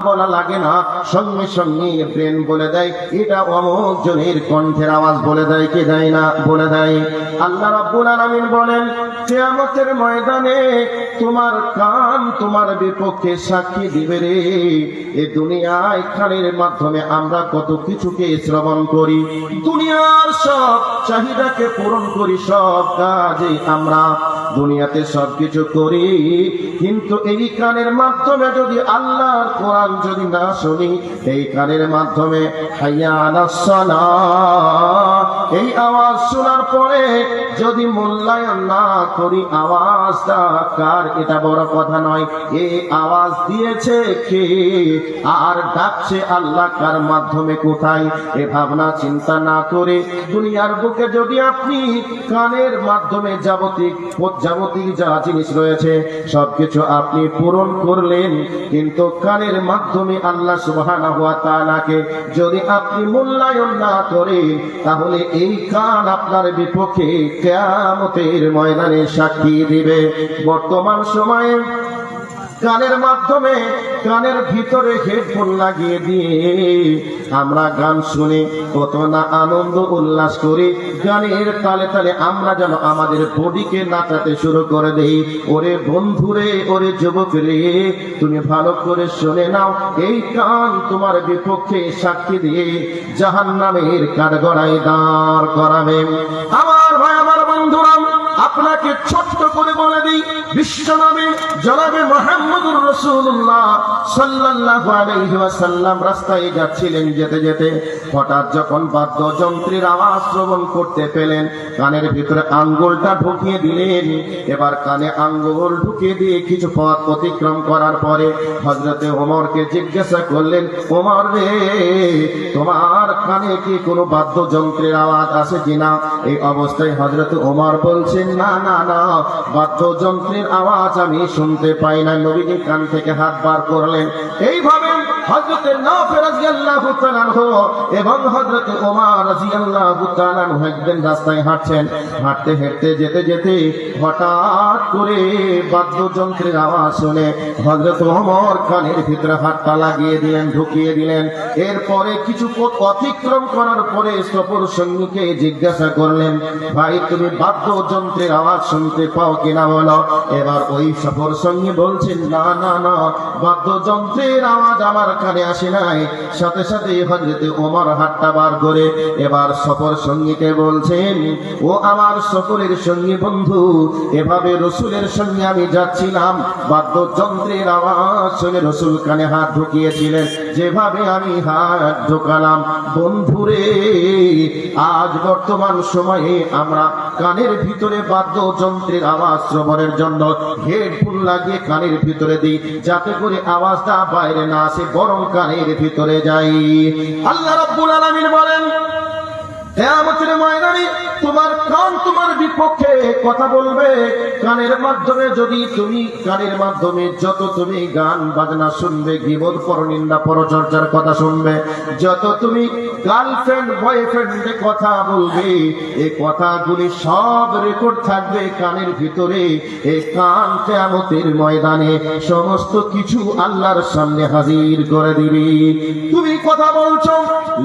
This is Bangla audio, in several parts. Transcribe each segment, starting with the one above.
বলা লাগে না, সঙ্গে সঙ্গে ব্রেন বলে দেয় এটা অমুক জনের কণ্ঠের আওয়াজ, বলে দেয় কি দেয় না? বলে দেয়। আল্লাহ রাব্বুল আলামিন বলেন কিয়ামতের ময়দানে তোমার কান তোমার বিপক্ষে সাক্ষী দিবে রে। এ দুনিয়ায় কানের মাধ্যমে আমরা কত কিছুকে শ্রবণ করি, দুনিয়ার সব চাহিদাকে পূরণ করি, সব কাজে আমরা দুনিয়াতে সবকিছু করি, কিন্তু এই কানের মাধ্যমে যদি আল্লাহর কোরআন যদি না শুনি, এই কানের মাধ্যমে হাইয়া আলাস সালাহ এই আওয়াজ শোনার পরে যদি মূল্যায়ন না করি আওয়াজটা কার, এটা বড় কথা নয়, এই আওয়াজ দিয়েছে কে আর ডাকছে আল্লাহ কার মাধ্যমে, কোথায়, এ ভাবনা চিন্তা না করে দুনিয়ার বুকে যদি আপনি কানের মাধ্যমে যাবতীয় যা জিনিস রয়েছে সবকিছু আপনি পূরণ করলেন, কিন্তু কানের মাধ্যমে আল্লাহ সুবহানাহু ওয়া তাআলাকে যদি আপনি মূল্যায়ন না করেন, তাহলে এই কান আপনার বিপক্ষে কিয়ামতের ময়দানে সাক্ষী দিবে। বর্তমান সময়ে গানের মাধ্যমে কানের ভিতরে হেডফোন লাগিয়ে দিয়ে আমরা গান শুনে কত না আনন্দ উল্লাস করি, গানের তালে তালে আমরা যেন আমাদের বডিকে নাচাতে শুরু করে দেই। ওরে বন্ধুরে, ওরে যুবক রে, তুমি ভালো করে শুনে নাও, এই কান তোমার বিপক্ষে সাক্ষী দিয়ে জাহান্নামের কাঠগড়ায় দাঁড় করাবে। আমার ভাই, আমার বন্ধুরা, আপনাকে ছোট্ট করে বলে দিই, বিশ্বনবী জনাবে মুহাম্মদুর রাসূলুল্লাহ সাল্লাল্লাহু আলাইহি ওয়াসাল্লাম রাস্তায় যাচ্ছিলেন, যেতে যেতে হঠাৎ যখন বাদ্যযন্ত্রের আওয়াজ শ্রবণ করতে পেলেন, কানের ভিতরে আঙ্গুলটা ঢুকিয়ে দিলেন। এবার কানে আঙ্গুল ঢুকিয়ে দিয়ে কিছু পথ অতিক্রম করার পরে হযরতে ওমরকে জিজ্ঞাসা করলেন, ওমর রে, তোমার কানে কি কোনো বাদ্যযন্ত্রের আওয়াজ আসে কিনা? এই অবস্থায় হযরতে ওমর বলছেন, না না না, বাদ্যযন্ত্রের আওয়াজ আমি শুনতে পাই না। নবীজি কান থেকে হাত বার করলেন। এইভাবে হযরতে নাফি রাদিয়াল্লাহু তাআলা আনহু এবং হযরতে ওমর রাদিয়াল্লাহু তাআলা আনহু একদিন রাস্তায় হাঁটছেন, হাঁটতে হাঁটতে যেতে যেতে হঠাৎ করে বাদ্যযন্ত্রের আওয়াজ শুনে হযরত ওমর কানের ভিতরে হাতটা লাগিয়ে দিলেন, ঢুকিয়ে দিলেন। এরপরে কিছু পথ অতিক্রম করার পরে সফর সঙ্গীকে জিজ্ঞাসা করলেন, ভাই তুমি বাদ্যযন্ত্রের আওয়াজ শুনতে পাও কিনা বলো? এবার ওই সফর সঙ্গী বলছেন, না না না, বাদ্যযন্ত্রের আওয়াজ আমার কানে আসে নাই। সাথে সাথে হযরতে ওমর হাতটা বার করে এবার সফর সঙ্গীকে বলছেন, ও আমার সফরের সঙ্গী বন্ধু, এভাবে রসুলের সঙ্গে আমি যাচ্ছিলাম, বাদ্যযন্ত্রের আওয়াজ শুনে রসুল কানে হাত ঢুকিয়েছিলেন, যেভাবে আমি হাত ঢোকালাম। বন্ধুরে, আজ বর্তমান সময়ে আমরা কানের ভিতরে বাদ্যযন্ত্রের আওয়াজ শ্রবণের জন্য হেডফোন লাগিয়ে কানের ভিতরে দিই, যাতে করে আওয়াজটা বাইরে না আসে, বরং কানের ভিতরে যাই। আল্লাহ রাব্বুল আলামিন বলেন, কিয়ামতের ময়দানে তোমার কান তোমার বিপক্ষে কথা বলবে। কানের মাধ্যমে যদি তুমি কানের মাধ্যমে যত তুমি গান বাজনা শুনবে, গীবত পরনিন্দা পরচর্চার কথা শুনবে, যত তুমি গার্লফ্রেন্ড বয়ফ্রেন্ডের কথা বলবে, এই কথাগুলি সব রেকর্ড থাকবে কানের ভিতরে। এই কান কিয়ামতের ময়দানে সমস্ত কিছু আল্লাহর সামনে হাজির করে দিবে। তুমি কথা বলছো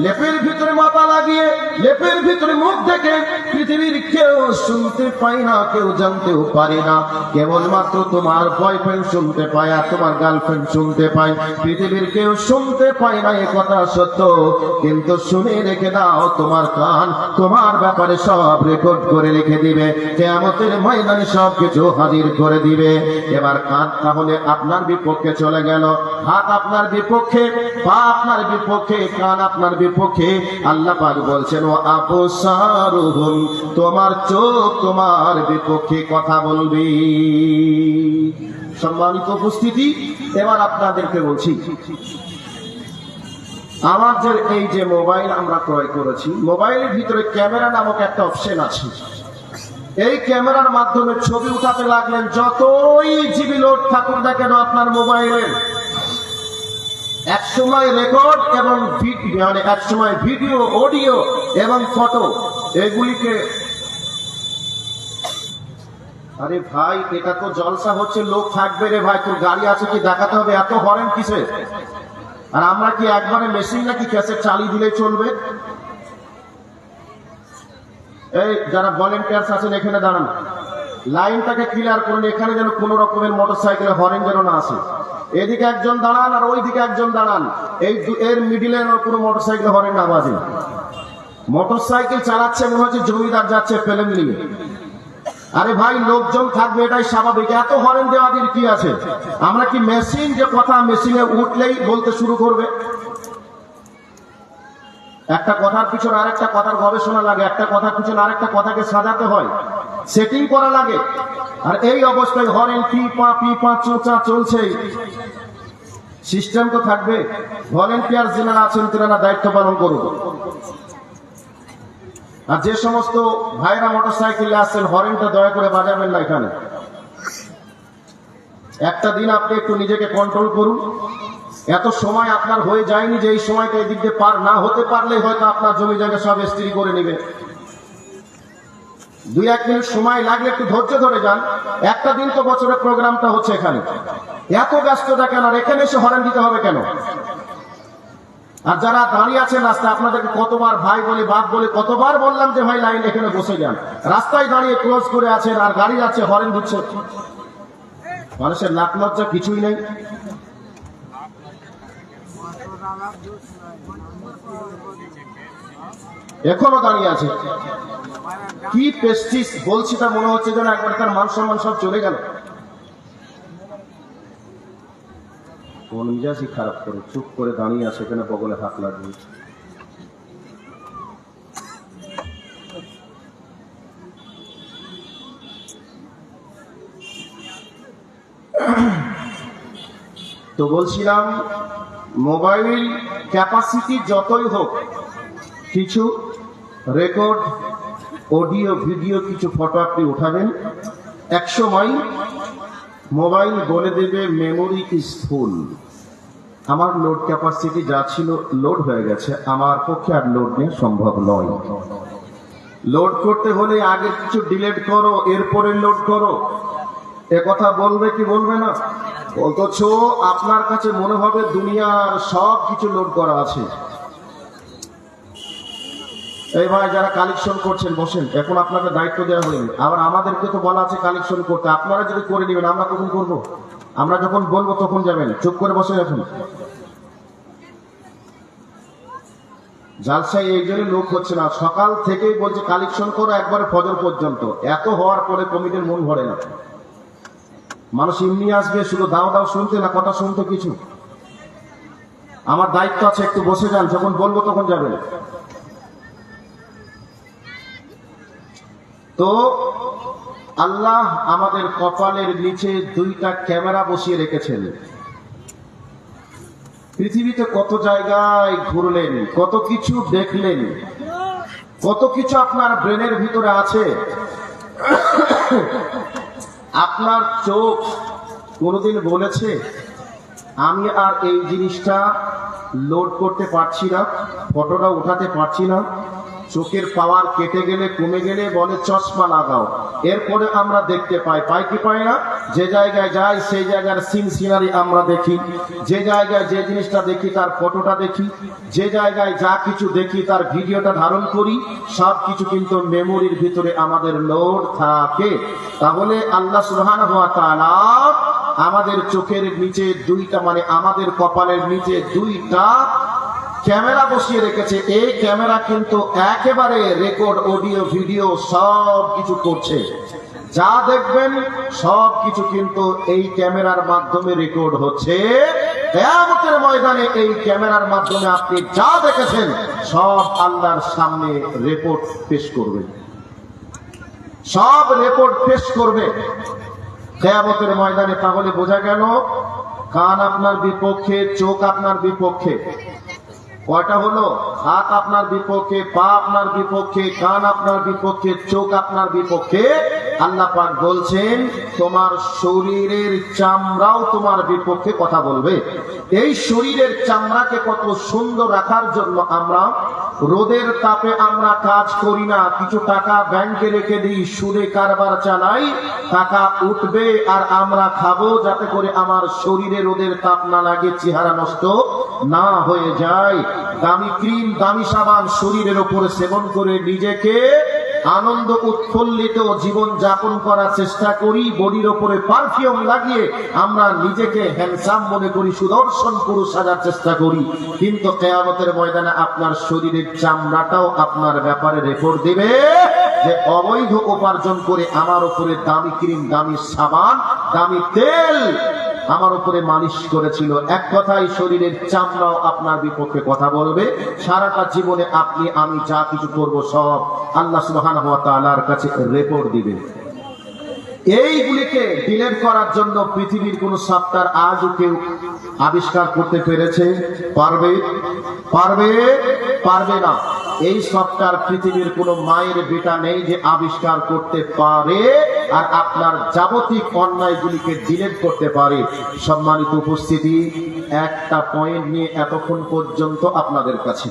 লেপের ভিতরে মাথা লাগিয়ে, লেপের ভিতরে মুখ থেকে, পৃথিবীর কেউ শুনতে পায় না, কেউ জানতেও পারে না, কেবলমাত্র তোমার বয়ফ্রেন্ড শুনতে পায় আর তোমার গার্লফ্রেন্ড শুনতে পায়, পৃথিবীর কেউ শুনতে পায় না। এ কথা সত্য, কিন্তু শুনে রেখে দাও, তোমার কান তোমার ব্যাপারে সব রেকর্ড করে রেখে দিবে, কিয়ামতের ময়দানে সব কিছু হাজির করে দিবে। এবার কান তাহলে আপনার বিপক্ষে চলে গেল, হাত আপনার বিপক্ষে, পা আপনার বিপক্ষে, কান আপনার বিপক্ষে। আল্লাহ পাক বলছেন, ও আবসারুহুম, তোমার চোখ তোমার বিপক্ষে কথা বলবে। সম্মানিত উপস্থিতি, এবার আপনাদেরকে বলছি, আমাদের এই যে মোবাইল আমরা ক্রয় করেছি, মোবাইলের ভিতরে ক্যামেরা নামক একটা অপশন আছে। এই ক্যামেরার মাধ্যমে ছবি উঠাতে লাগলেন, যতই জিবি লোড থাকুক না কেন আপনার মোবাইলের, একসময় রেকর্ড এবং মানে একসময় ভিডিও, অডিও এবং ফটো, এগুলিকে, আরে ভাই এটা তো জলসা হচ্ছে, লোক থাকবে রে ভাই, তোর গাড়ি আছে কি দেখাতে হবে, এত হরেন কিসে? আর আমরা কি একবারে মেশিন নাকি ক্যাসেট চালিয়ে দিলে চলবে? এই যারা ভলেন্টিয়ার্স আছেন এখানে দাঁড়ান, লাইনটাকে ক্লিয়ার করুন, এখানে যেন কোন রকমের মোটরসাইকেলে হরেন যেন না আসে। এদিকে একজন দাঁড়ান আর ওইদিকে একজন দাঁড়ান, এর মিডিলে কোনো মোটরসাইকেল হরেন না বাজে। মোটরসাইকেল চালাচ্ছে মনে হচ্ছে জমিদার যাচ্ছে প্লেন নিয়ে। আরে ভাই, লোকজন থাকবে, এটাই স্বাভাবিক, এত হরেন দেওয়াদের কি আছে? আমরা কি মেশিন যে কথা মেশিনে উঠলেই বলতে শুরু করবে? একটা কথার পিছনে আরেকটা কথার গবেষণা লাগে, একটা কথার পিছনে আরেকটা কথাকে সাজাতে হয়, সেটিং করা লাগে। আর এই অবস্থায় হরেন পি পা চোঁচা চলছে, সিস্টেম তো থাকবে। ভলেন্টিয়ার যারা আছেন তারা দায়িত্ব পালন করুন। আর যে সমস্ত ভাইরা মোটরসাইকেলে আসছেন, হরেনটা দয়া করে বাজাবেন না এখানে। একটা দিন আপনি একটু নিজেকে কন্ট্রোল করুন। এত সময় আপনার হয়ে যায়নি যে এই সময়টা এদিক দিয়ে পার না হতে পারলে হয়তো আপনার জমি জায়গা সব স্থির করে নেবে। 2-1 মিনিট সময় লাগলে একটু ধৈর্য ধরে যান। একটা দিন তো বছরের প্রোগ্রামটা হচ্ছে এখানে, এত ব্যস্ততা কেন? আর এখানে এসে হরেন দিতে হবে কেন? আর যারা দাঁড়িয়ে আছেন রাস্তায়, আপনাদেরকে কতবার ভাই বলে বাপ বলে কতবার বললাম যে ভাই লাইন এখানে বসে যান। রাস্তায় দাঁড়িয়ে ক্লোজ করে আছেন আর গাড়ি যাচ্ছে, হরেন দিচ্ছে। মানুষের লাখ লজ্জা কিছুই নেই। এখনো দাঁড়িয়ে আছে, কি পেস্টিস বলছি তা মনে হচ্ছে যেন একবার তার মান সম্মান সব চলে গেল। কোন মিজাজই খারাপ করে চুপ করে দাঁড়িয়ে আছে, এখানে বগলে হাত লাগবে। তো বলছিলাম, মোবাইল ক্যাপাসিটি যতই হোক, কিছু রেকর্ড অডিও ভিডিও কিছু ফটো আপনি উঠাবেন, 100 মাইল মোবাইল বলে দেবে মেমোরি ইজ ফুল। আমার লোড ক্যাপাসিটি যা ছিল লোড হয়ে গেছে, আমার পক্ষে আর লোড নেওয়া সম্ভব নয়। লোড করতে হলে আগে কিছু ডিলিট করো, এরপরে লোড করো। এ কথা বলবে কি বলবে না? অথচ আপনার কাছে মনে হবে দুনিয়ার সব কিছু লোড করা আছে। এই ভাই যারা কালেকশন করছেন বসেন, এখন আপনাদের দায়িত্ব দেওয়া হয়নি। আবার আমাদেরকে তো বলা আছে কালেকশন করতে, আপনারা যদি করে নেবেন আমরা কখন করব? আমরা যখন বলবো তখন যাবেন, চুপ করে বসে এখন। জালসায় এই জন্য লোক হচ্ছে না, সকাল থেকেই বলছে কালেকশন করো একবারে ফজর পর্যন্ত। এত হওয়ার পরে কমিটির মন ভরে না। মানুষ এমনি আসবে শুধু দাও দাও শুনতে, না কথা শুনতে কিছু। আমার দায়িত্ব আছে, একটু বসে যান, যখন বলবো তখন যাবেন। তো আল্লাহ আমাদের কপালের নিচে 2টা ক্যামেরা বসিয়ে রেখেছেন। পৃথিবীতে কত জায়গায় ঘুরলেন, কত কিছু দেখলেন, কত কিছু আপনার ব্রেনের ভিতরে আছে। আপনার চোখ কোনোদিন বলেছে আমি আর এই জিনিসটা লোড করতে পারছি না, ফটোটা উঠাতে পারছি না? চোখের পাওয়ার কেটে গেলে কমে গেলে বলে চশমা লাগাও। এরপরে আমরা দেখতে পাই কি পাই না? যে জায়গায় যাই সেই জায়গার সিন সিনারি আমরা দেখি, যে জায়গায় যে জিনিসটা দেখি তার ফটোটা দেখি, যে জায়গায় যা কিছু দেখি তার ভিডিওটা ধারণ করি, সব কিছু কিন্তু মেমোরির ভিতরে আমাদের লোড থাকে। তাহলে আল্লাহ সুবহানাহু ওয়া তাআলা আমাদের চোখের নিচে 2টা, মানে আমাদের কপালের নিচে 2টা ক্যামেরা বসিয়ে রেখেছে। এই ক্যামেরা কিন্তু একেবারে রেকর্ড অডিও ভিডিও সব কিছু করছে। যা দেখবেন সব কিছু কিন্তু এই ক্যামেরার মাধ্যমে রেকর্ড হচ্ছে। কিয়ামতের ময়দানে এই ক্যামেরার মাধ্যমে আপনি যা দেখেছেন সব আল্লাহর সামনে রিপোর্ট পেশ করবে, সব রিপোর্ট পেশ করবে কিয়ামতের ময়দানে। তাহলে বোঝা গেল কান আপনার বিপক্ষে, চোখ আপনার বিপক্ষে। কয়টা হলো? হাত আপনার বিপক্ষে, পা আপনার বিপক্ষে, কান আপনার বিপক্ষে, চোখ আপনার বিপক্ষে। আল্লাহ পাক বলছেন তোমার শরীরের চামড়াও তোমার বিপক্ষে কথা বলবে। এই শরীরের চামড়াকে কত সুন্দর রাখার জন্য আমরা রোদের তাপে আমরা কাজ করি না, কিছু টাকা ব্যাংকে রেখে দিই, সুদে কারবার চালাই, টাকা উঠবে আর আমরা খাবো, যাতে করে আমার শরীরে রোদের তাপ না লাগে, চেহারা নষ্ট না হয়ে যায়। দামি ক্রিম, দামি সাবান শরীরের উপরে সেবন করে নিজেকে আনন্দ উৎফুল্লিত জীবন যাপন করার চেষ্টা করি, বডির ওপরে পারফিউম লাগিয়ে আমরা নিজেকে হ্যান্ডসাম মনে করি, সুদর্শন পুরুষ সাজার চেষ্টা করি। কিন্তু কিয়ামতের ময়দানে আপনার শরীরের চামড়াটাও আপনার ব্যাপারে রেকর্ড দিবে যে অবৈধ উপার্জন করে আমার উপরে দামি ক্রিম, দামি সাবান, দামি তেল আমার উপরে মালিশ করেছিল। এক কথায় শরীরের চামড়াও আপনার বিপক্ষে কথা বলবে। সারাটা জীবনে আপনি আমি যা কিছু করব সব আল্লাহ সুবহানাহু ওয়া তাআলার কাছে রিপোর্ট দিবে। এইগুলিকে ডিলিট করার জন্য পৃথিবীর কোন সফটওয়্যার আজও কেউ আবিষ্কার করতে পেরেছে? পারবে? পারবে? পারবে না। এই সফটওয়্যার পৃথিবীর কোন মায়ের বেটা নেই যে আবিষ্কার করতে পারে আর আপনার যাবতীয় অন্যায়গুলিকে ডিলিট করতে পারে। সম্মানিত উপস্থিতি, একটা পয়েন্ট নিয়ে এতক্ষণ পর্যন্ত আপনাদের কাছে,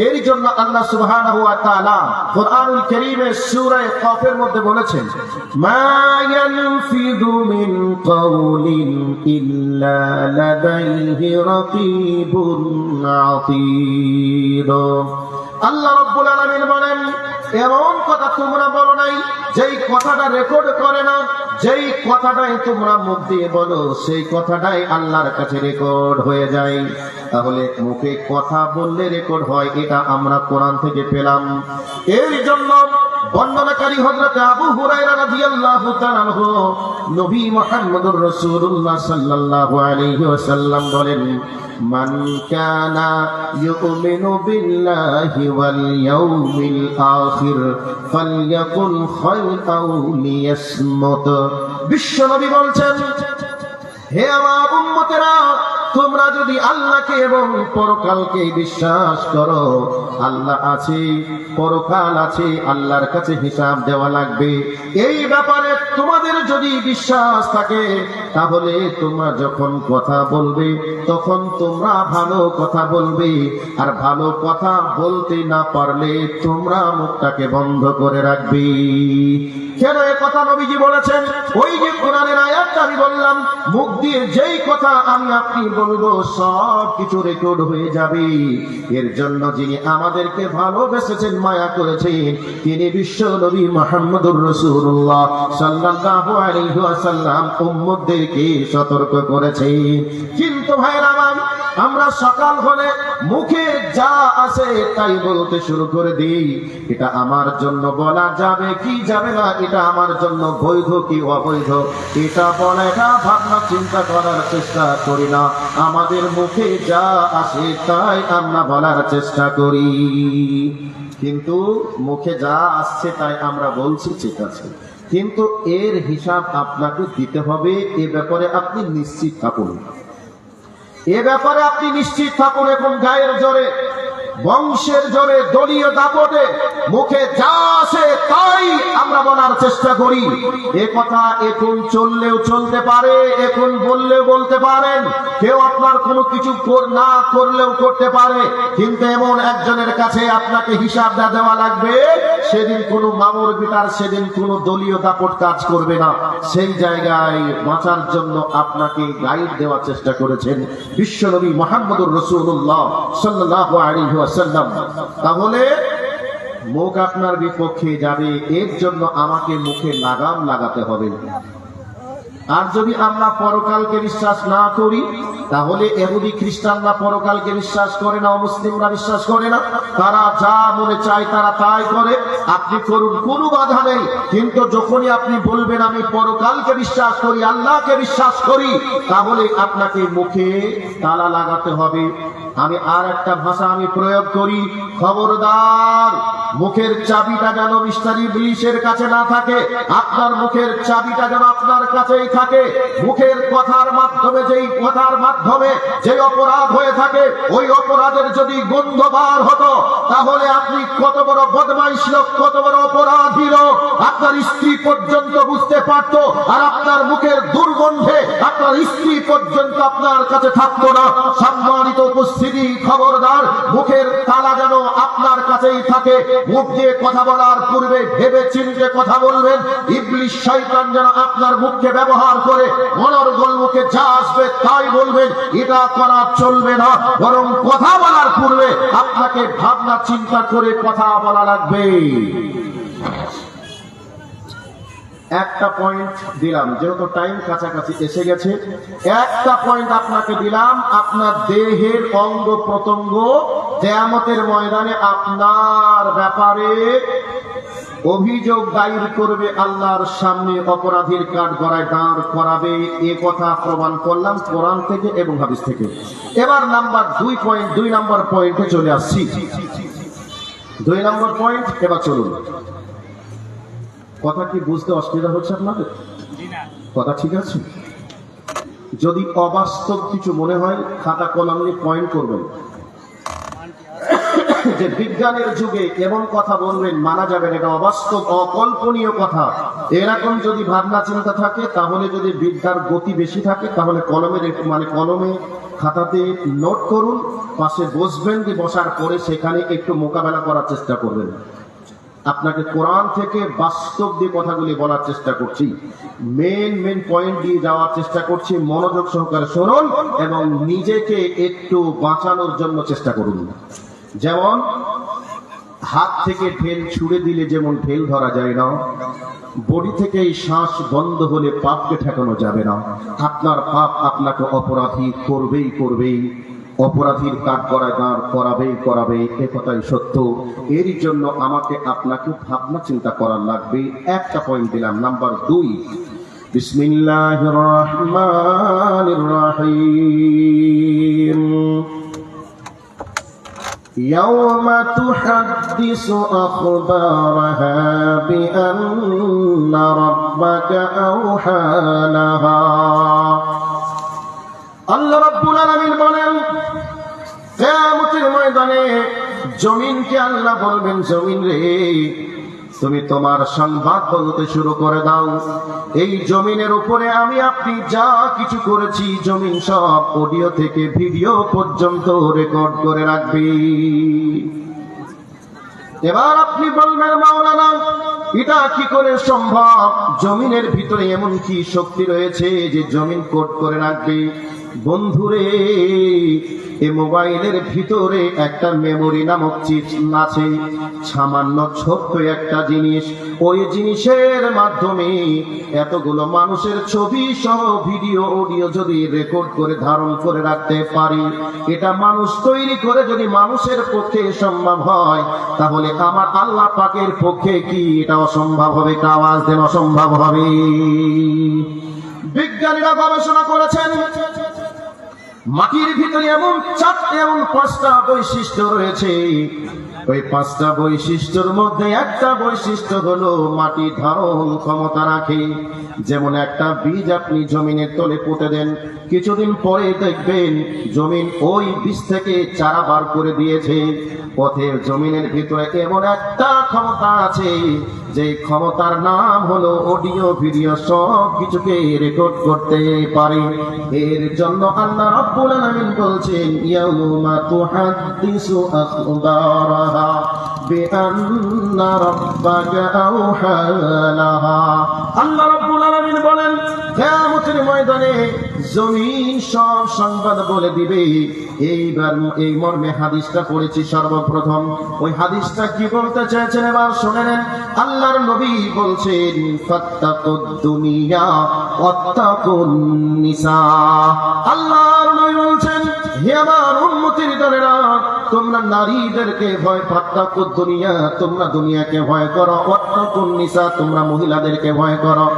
এর জন্য আল্লাহ সুবহানাহু ওয়া তাআলা কুরআনুল কারীমের সূরা কাফের মধ্যে বলেছেন, মা ইয়ানফিদু মিন কাওলিন ইল্লা লাদাইহি রাকীবুন আতীদ। আল্লাহ রাব্বুল আলামিন বলেন, এমন কথা তোমরা বলো নাই যেই কথাটা রেকর্ড করে না, যেই কথাটাই তোমরা মুখ দিয়ে বলো সেই কথাটাই আল্লাহর কাছে রেকর্ড হয়ে যায়। তাহলে মুখে কথা বললে রেকর্ড হয়, এটা আমরা কোরআন থেকে পেলাম। এর জন্য বর্ণনাকারী হযরত আবু হুরায়রা রাদিয়াল্লাহু তাআলা আনহু, নবী মুহাম্মদুর রাসূলুল্লাহ সাল্লাল্লাহু আলাইহি ওয়াসাল্লাম বলেন, মান কানা ইউমিনু বিল্লাহি ওয়াল ইয়াউমিল আখির ফালইয়াকুল খায়রাও লিয়াসমুত। বিশ্ব নবী বলছেন, হে আমার উম্মতেরা, তোমরা যদি আল্লাহকে এবং পরকালকে বিশ্বাস করো, আল্লাহ আছে, পরকাল আছে, আল্লাহর কাছে হিসাব দেওয়া লাগবে, এই ব্যাপারে তোমাদের যদি বিশ্বাস থাকে, তাহলে তোমরা যখন কথা বলবে তখন তোমরা ভালো কথা বলবে, আর ভালো কথা বলতে না পারলে তোমরা মুখটাকে বন্ধ করে রাখবে। কেন এ কথা নবীজি বলেছেন? ওই যে কোরআনের আয়াতটা আমি বললাম, মুখ দিয়ে যেই কথা আমি আপনি বলবো সব কিছু রেকর্ড হয়ে যাবে। এর জন্য যিনি আমাদেরকে ভালোবেসেছেন, মায়া করেছেন, তিনি বিশ্ব নবী মুহাম্মদুর রাসূলুল্লাহ সাল্লাল্লাহু আলাইহি ওয়াসাল্লাম উম্মতদেরকে সতর্ক করেছেন। কিন্তু ভাইরা আমার, আমরা সকাল হলে মুখে যা আসে তাই বলতে শুরু করে দিই। এটা আমার জন্য বলা যাবে কি যাবে না, এটা আমার জন্য বৈধ কি অবৈধ, এটা বলা, এটা ভাবনা চিন্তা করার চেষ্টা করি না। আমাদের মুখে যা আসে তাই আমরা বলার চেষ্টা করি। কিন্তু মুখে যা আসছে তাই আমরা বলছি, ঠিক আছে, কিন্তু এর হিসাব আপনাকে দিতে হবে। এ ব্যাপারে আপনি নিশ্চিত থাকুন, এ ব্যাপারে আপনি নিশ্চিত থাকুন। এখন গায়ের জোরে, বংশের জোরে, দলীয় দাপটে মুখে যা আসে তাই আমরা বলার চেষ্টা করি। এ কথা এখন চললেও চলতে পারে, এখন বললেও বলতে পারেন, কেউ আপনার কোনো কিছু না করলেও করতে পারে, কিন্তু এমন একজনের কাছে আপনাকে হিসাব না দেওয়া লাগবে, সেদিন কোনো মামুর বিটার, সেদিন কোনো দলীয় দাপট কাজ করবে না। সেই জায়গায় বাঁচার জন্য আপনাকে গাইড দেওয়ার চেষ্টা করেছেন বিশ্বনবী মুহাম্মদুর রাসূলুল্লাহ সাল্লাল্লাহু আলাইহি ওয়াসাল্লাম। তাহলে মুখ আপনার বিপক্ষে যাবে, এর জন্য আমাকে মুখে লাগাম লাগাতে হবে। আর যদি আমরা পরকালকে বিশ্বাস না করি, তাহলে ইহুদি খ্রিস্টানরা পরকালকে বিশ্বাস করে না, মুসলিমরা বিশ্বাস করে না, তারা যা মনে চায় তারা তাই করে। আপনি করুন, কোনো বাধা নেই। কিন্তু যখনই আপনি বলবেন আমি পরকালকে বিশ্বাস করি, আল্লাহকে বিশ্বাস করি, তাহলে আপনাকে মুখে তালা লাগাতে হবে। আমি আর একটা ভাষা আমি প্রয়োগ করি, খবরদার মুখের চাবিটা যেন মিস্টার ইবলিসের কাছে না থাকে, আপনার মুখের চাবিটা যেন আপনার কাছেই থাকে। মুখের কথার মাধ্যমে যে অপরাধ হয়ে থাকে, ওই অপরাধের যদি গন্ধ বার হতো, তাহলে আপনি কত বড় বদমাইশ লোক, কত বড় অপরাধী লোক, আপনার স্ত্রী পর্যন্ত বুঝতে পারত। আর আপনার মুখের দুর্গন্ধে আপনার স্ত্রী পর্যন্ত আপনার কাছে থাকতো না। সম্মানিত উপস্থিতি, খবরদার, মুখের তালা যেন আপনার কাছেই থাকে। মুখ দিয়ে কথা বলার পূর্বে ভেবে চিন্তে কথা বলবেন। ইবলিস শয়তান যেন আপনার মুখকে ব্যবহার করে অনর্গল মুখে যা আসবে তাই বলবেন, এটা করা চলবে না। বরং কথা বলার পূর্বে আপনাকে ভাবনা চিন্তা করে কথা বলা লাগবে। একটা পয়েন্ট দিলাম, যেহেতু টাইম কাছাকাছি এসে গেছে, একটা পয়েন্ট আপনাকে দিলাম। আপনার দেহের অঙ্গ প্রত্যঙ্গ কিয়ামতের ময়দানে আপনার ব্যাপারে অভিযোগ দায়ের করবে, আল্লাহর সামনে অপরাধীর কাঠগড়ায় দাঁড় করাবে। এ কথা প্রমাণ করলাম কোরআন থেকে এবং হাদিস থেকে। এবার নাম্বার 2 নম্বর পয়েন্টে চলে আসছি। 2 নম্বর পয়েন্ট, এবার চলুন। কথা কি বুঝতে অসুবিধা হচ্ছে আপনাদের? কথা ঠিক আছে? যদি অবাস্তব কিছু মনে হয়, খাতা কলম নিয়ে পয়েন্ট করবেন। যে বিজ্ঞানের যুগে এমন কথা বলবেন, মানা যাবে না, এটা অবাস্তব, অকল্পনীয় কথা। এরকম যদি ভাবনা চিন্তা থাকে, তাহলে যদি বিদ্যার গতি বেশি থাকে, তাহলে কলমে খাতাতে নোট করুন, পাশে বসবেন, যে বসার পরে সেখানে একটু মোকাবেলা করার চেষ্টা করবেন। আপনাকে কোরআন থেকে বাস্তব দিয়ে কথাগুলি বলার চেষ্টা করছি, মেন পয়েন্ট দিয়ে যাওয়ার চেষ্টা করছি। মনোযোগ সহকারে শুনুন এবং নিজেকে একটু বাঁচানোর জন্য চেষ্টা করুন। যেমন হাত থেকে ঢেল ছুড়ে দিলে যেমন ঢেল ধরা যায় না, বডি থেকে এই শ্বাস বন্ধ হলে পাপকে ঠেকানো যাবে না। আপনার পাপ আপনাকে অপরাধী করবেই, অপরাধীর কাঠগড়ায় দাঁড় করাবে, এ কথাই সত্য। এরই জন্য আমাকে আপনাকে ভাবনা চিন্তা করার লাগবে। একটা পয়েন্ট দিলাম, নাম্বার 2। বিসমিল্লাহির রহমানির রহিম। يوم تحدث أخبارها بأن ربك أوحى لها। আল্লাহ রাব্বুল আলামিন বলেন, কিয়ামতের ময়দানে জমিনকে আল্লাহ বলবেন, জমিন রে, তুমি তোমার সংবাদ বলতে শুরু করে দাও। এই জমিনের উপরে আমি আপনি যা কিছু করেছি, জমিন সব অডিও থেকে ভিডিও পর্যন্ত রেকর্ড করে রাখবে। এবার আপনি বলবেন, মাওলানা, এটা কি করে সম্ভব? জমিনের ভিতরে এমন কি শক্তি রয়েছে যে জমিন কোড করে রাখবে? বন্ধুরে, এই মোবাইলের ভিতরে একটা মেমোরি নামক চিপ আছে, সামান্য ছোট্ট একটা জিনিস। ওই জিনিসের মাধ্যমে এতগুলো মানুষের ছবি সহ ভিডিও অডিও যদি রেকর্ড করে ধারণ করে রাখতে পারি, এটা মানুষ তৈরি করে যদি মানুষের পক্ষে সম্ভব হয়, তাহলে আমার আল্লাহ পাকের পক্ষে কি এটা অসম্ভব হবে? আওয়াজ দেন, অসম্ভব হবে। বিজ্ঞানীরা গবেষণা করেছেন, মাটির ভিতরে এমন 5টা বৈশিষ্ট্য রয়েছে। ওই 5টা বৈশিষ্ট্যের মধ্যে একটা বৈশিষ্ট্য হলো মাটি ধারণ ক্ষমতা রাখে। যেমন একটা বীজ আপনি জমিনের তলে পুঁতে দেন, কিছুদিন পরে দেখবেন জমিন ওই বীজ থেকে চারা বার করে দিয়েছে। পথের জমিনের ভিতরে এমন একটা ক্ষমতা আছে, যে ক্ষমতার নাম হলো অডিও ভিডিও, সব কিছুকে রেকর্ড করতে পারে। এর জন্য আল্লাহ রাব্বুল আলামিন বলছেন, ইয়াউমা তুহাদ্দিসু আখবারাহা বিআন্না রাব্বাকা আওহা লাহা। আল্লাহ রাব্বুল আলামিন বলেন, কিয়ামতের ময়দানে জমিন সব সংবাদ বলে দিবে। এইবার এই মর্মে হাদিসটা পড়েছি সর্বপ্রথম। ওই হাদিসটা কি বলতে চেয়েছেন এবার শুনে নেন। আল্লাহর নবী বলছেন, ফাত্তাকুদ দুনিয়া ওয়াত্তাকুন নিসা। আল্লাহর নবী বলছেন, হে আমার উম্মতের দলেরা, তোমরা নারীদেরকে ভয়, ফাত্তাকুদ দুনিয়া, তোমরা দুনিয়াকে ভয় করো, ওয়াত্তাকুন নিসা, তোমরা মহিলাদেরকে ভয় করো।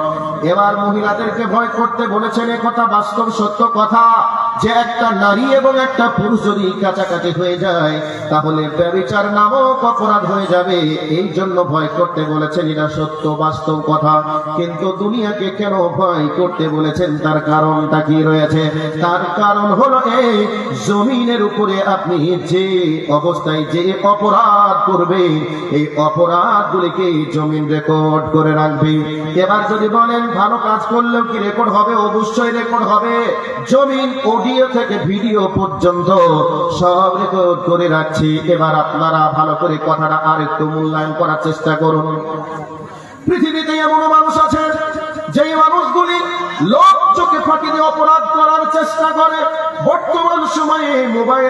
এবার মহিলাদেরকে ভয় করতে বলেছেন, এ কথা বাস্তব সত্য কথা। যে একটা নারী এবং একটা পুরুষ যদি কাছাকাছি হয়ে যায় তাহলে ব্যভিচার নামক অপরাধ হয়ে যাবে। এই জন্য ভয় করতে বলেছেন, এটা সত্য বাস্তব কথা। কিন্তু দুনিয়াকে কেন ভয় করতে বলেছেন, তার কারণটা কি রয়েছে? তার কারণ হলো এই, জমিনের উপরে আপনি যে অবস্থায় যে অপরাধ করবে এই অপরাধগুলিকে জমিন রেকর্ড করে রাখবে। এবার যদি বলেন ভালো কাজ করলেও কি রেকর্ড হবে? অবশ্যই রেকর্ড হবে। জমিন অডিও থেকে ভিডিও পর্যন্ত সব রেকর্ড করে রাখছি। এবার আপনারা ভালো করে কথাটা আর একটু মূল্যায়ন করার চেষ্টা করুন। পৃথিবীতে এমন মানুষ আছে যেই মানুষগুলি লোক চোখে ফাঁকি দিয়ে অপরাধ করার চেষ্টা করে। বর্তমান সময়ে মোবাইল